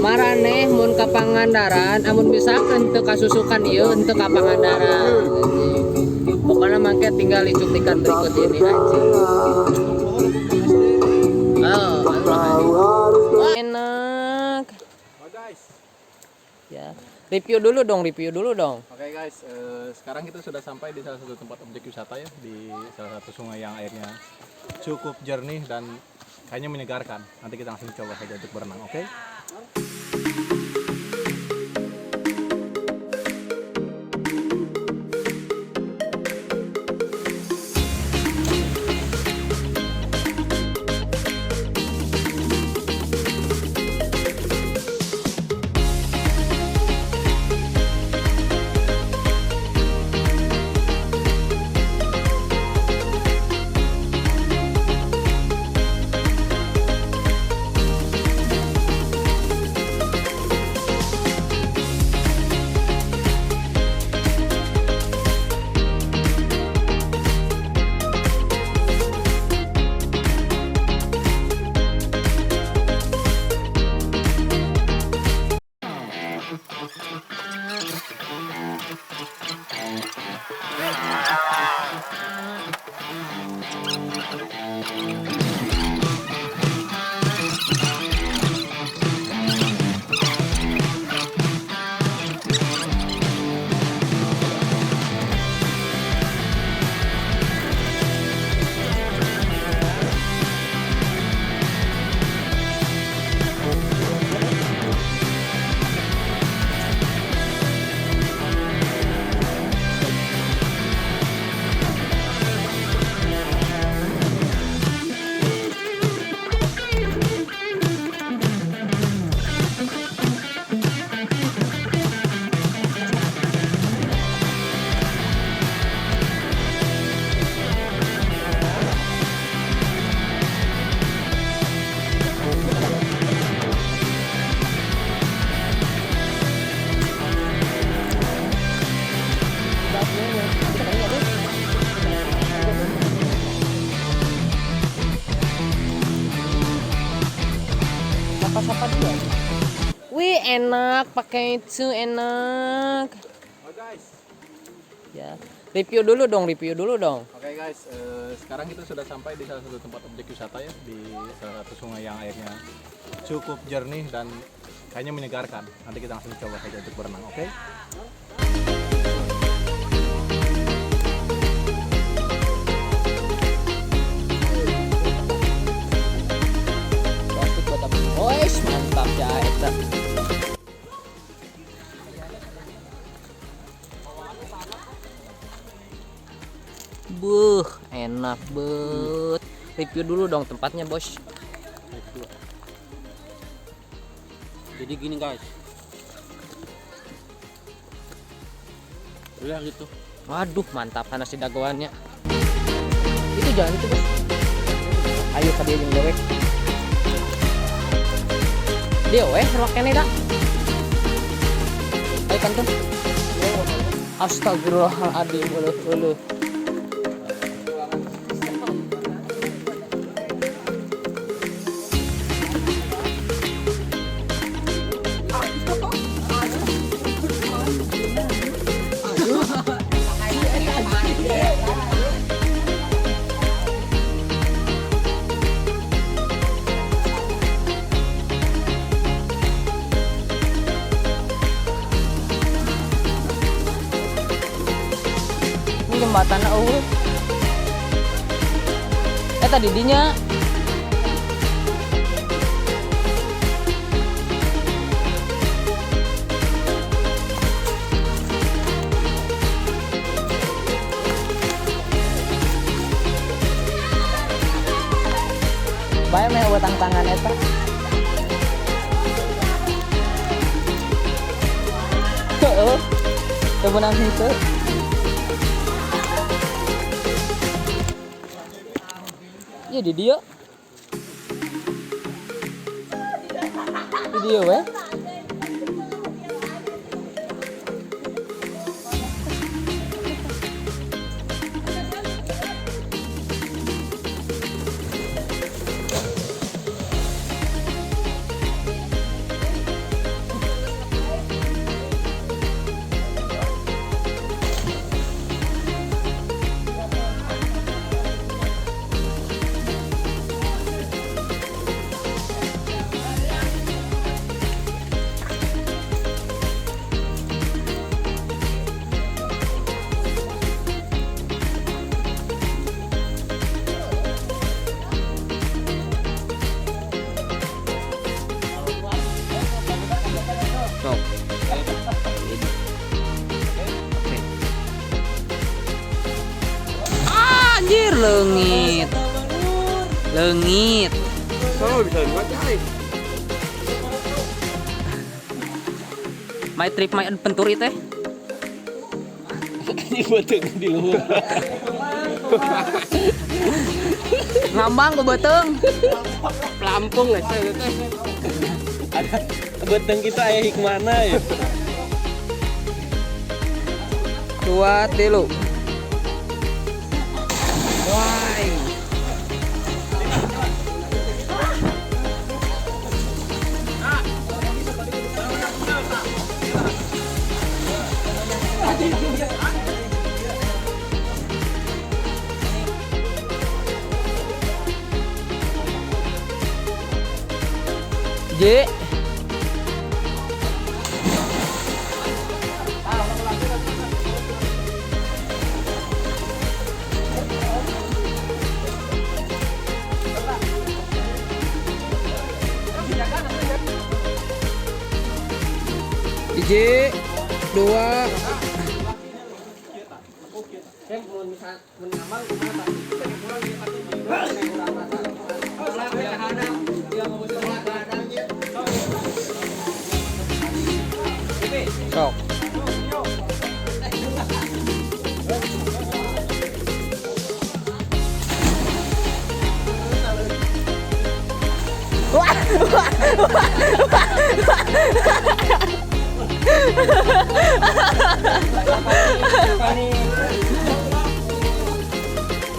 Maraneh mun ka Pangandaran amun misalkan teu kasusukan ieu henteu ka Pangandaran. Pokoknya mangke tinggal icuk-ikan berikut ini anjing. Oh, enak. Oh guys. Ya. Review dulu dong. Oke guys, sekarang kita sudah sampai di salah satu tempat objek wisata ya, di salah satu sungai yang airnya cukup jernih dan kayaknya menyegarkan. Nanti kita langsung coba saja untuk berenang, oke? Sapa dulu. Wih, enak pakai itu enak. Oh guys. Ya. Review dulu dong. Oke guys, sekarang kita sudah sampai di salah satu tempat objek wisata ya, di salah satu sungai yang airnya cukup jernih dan kayaknya menyegarkan. Nanti kita langsung coba saja untuk berenang, oke? Oish, mantap ya eta. Enak bet. Review dulu dong tempatnya, Bos. Jadi gini guys, udah gitu. Waduh, mantap nasi dagoannya. Itu jangan itu, Bos. Ayo ka dia jeung dewek. Dia weh rokene dah. Ayo pantun. Astagfirullahaladzim, uluh. Jembatan eueuh. Eta di dinya. Bae meh eueuh tangan eta. Heeh. Teu beunang henteu. Ya di dia weh. leungit. Leungit. Oh, bisa buat kali. My trip my adventure teh. Ini betul di luar. Ngambang ku beteung. Pelampung lah saya teh. Ada beteng kita aya hikmana ya. Kuat dulu. Why? J. J. 2. Sok.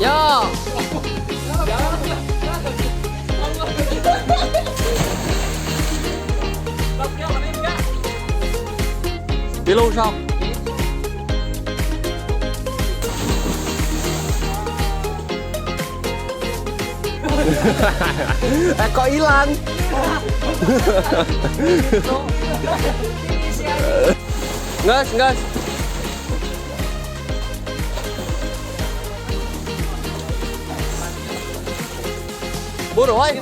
Yo. Pilu sok. Kok hilang? Gas. Buru woy.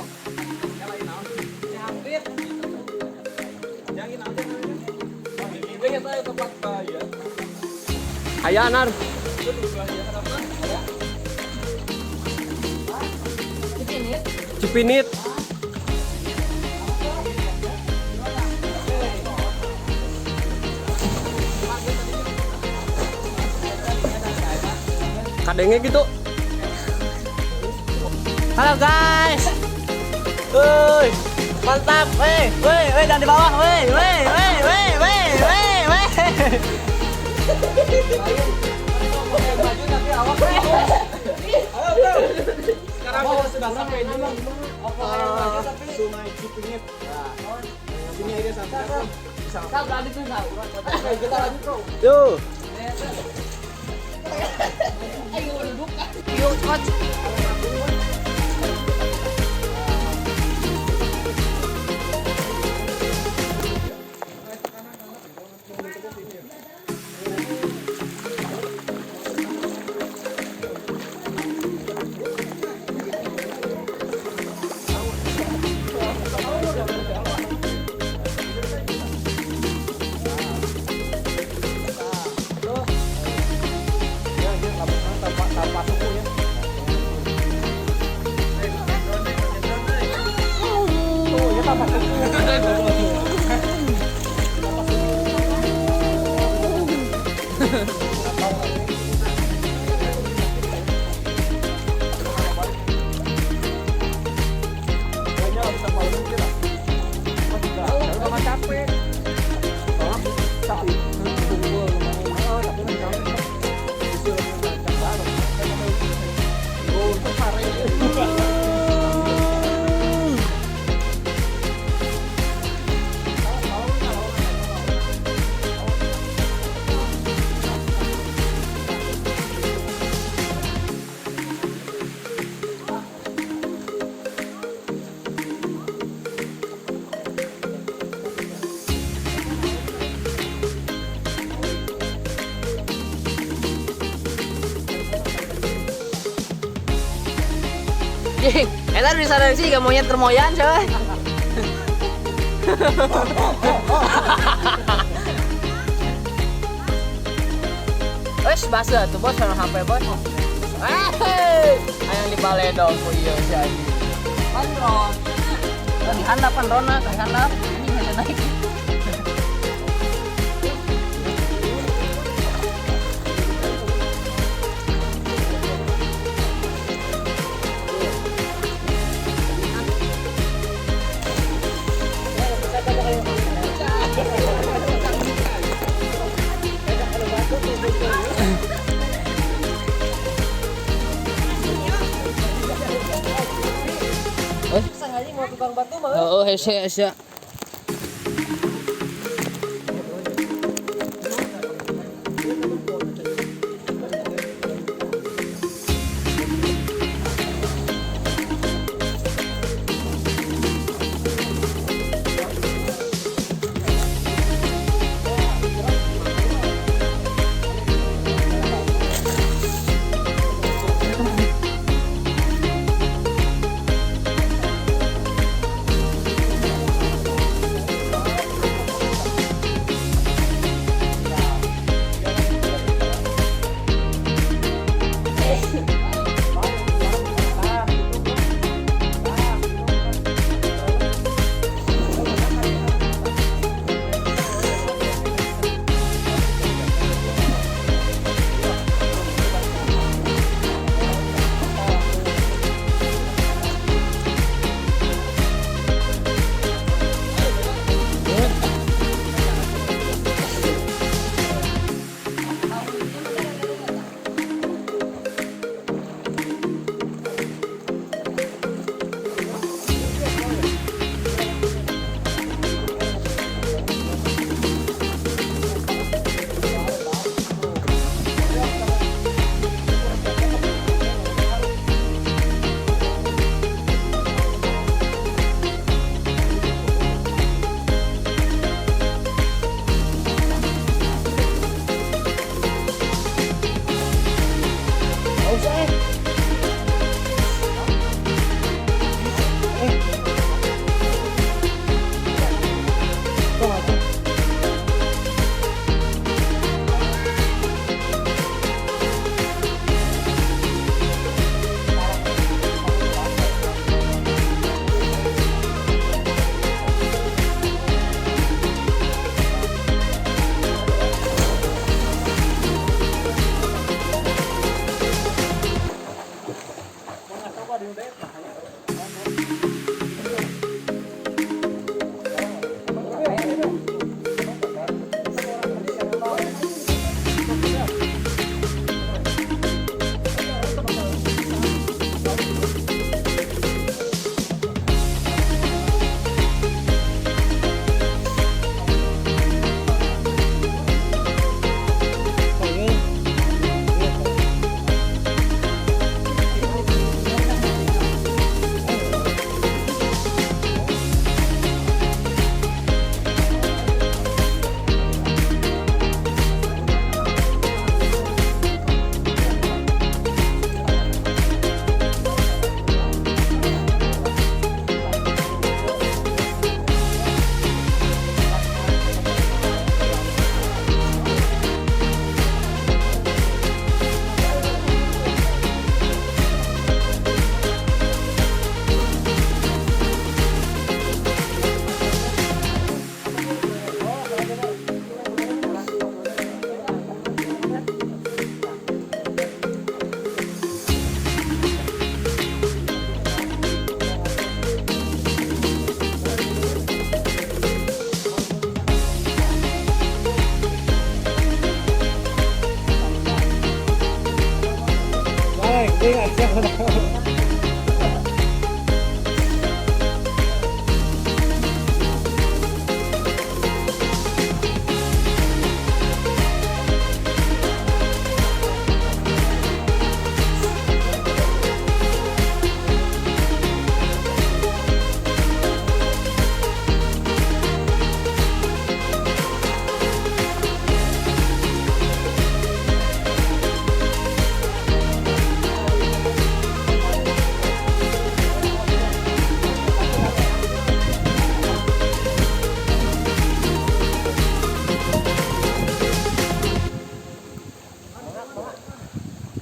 Aya nar. Cipinit. Kadengnya gitu. Halo guys. Woi, mantap. Woi, dan di bawah. Woi. Sekarang kita sudah sampai di Sungai Cipinit. Nah, sini aja sampai. Oke, kita lanjut, Bro. Yo. Yuk, coach. Jing, eta di sana sih gak monyet termoyan coy. Wes basa tuh bos, sama HP bos. Ayo di balai dong ku iya si Aji. Panron. Di handap panrona, ke handap. Ini ada naik. Sengaja mau tukang batu mah. Oh, hese.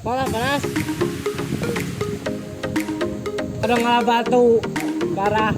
Panas. Ada ngalah batu. Parah.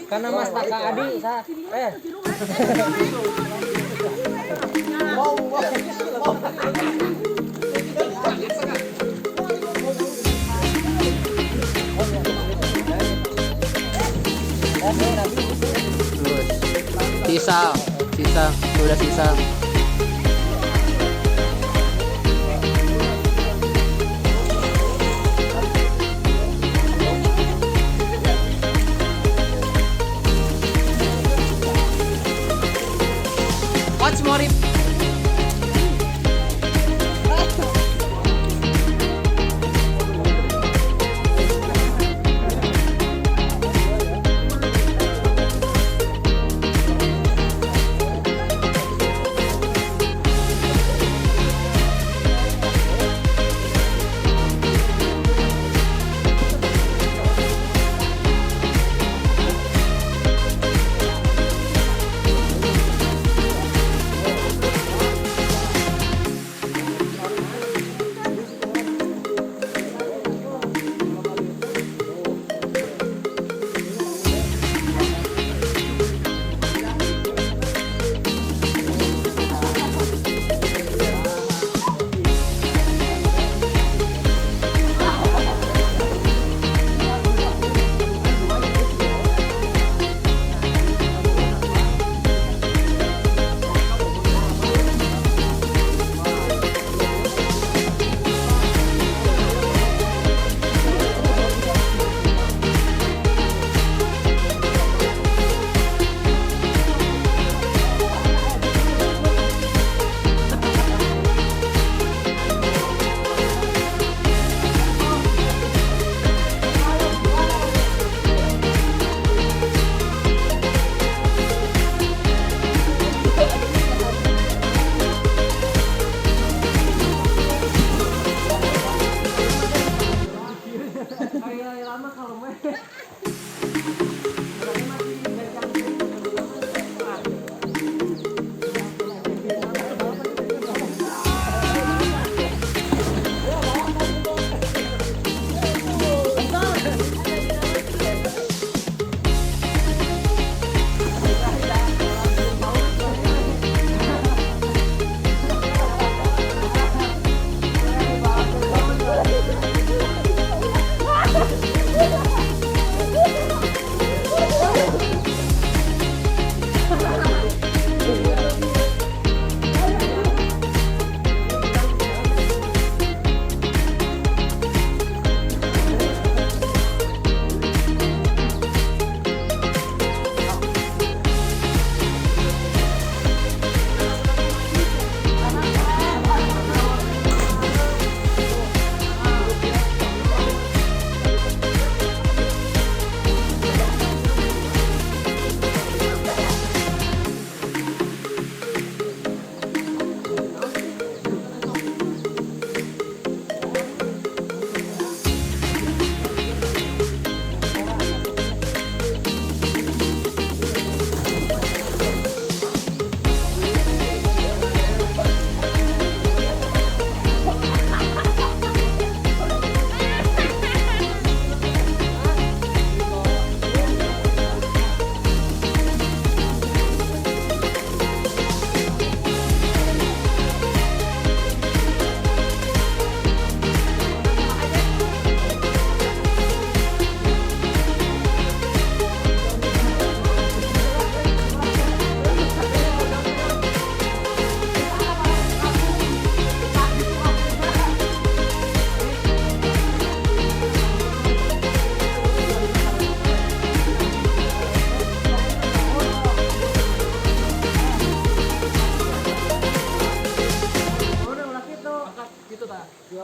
Karena Mas tak ke Adi, sisa, sudah sisa. Watch more.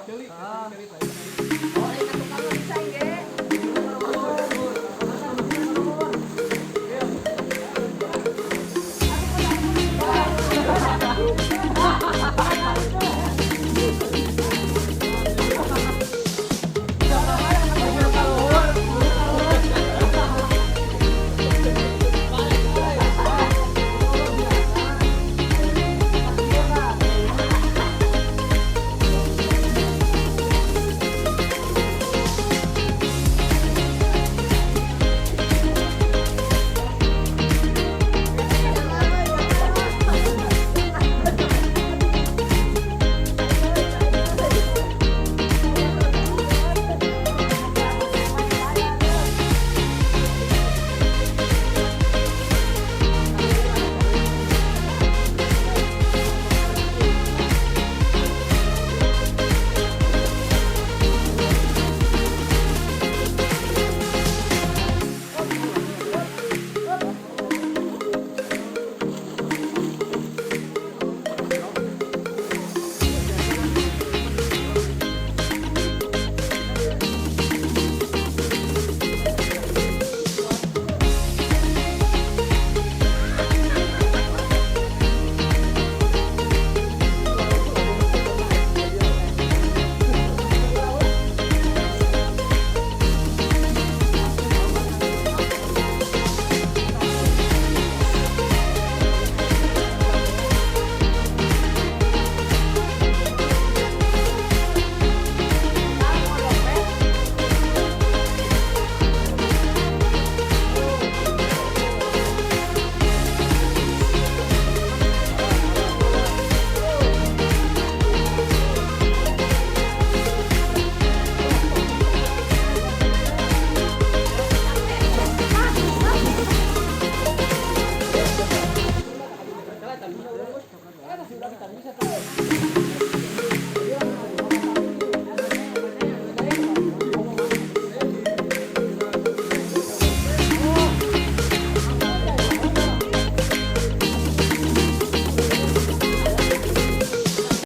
Celi, cerita.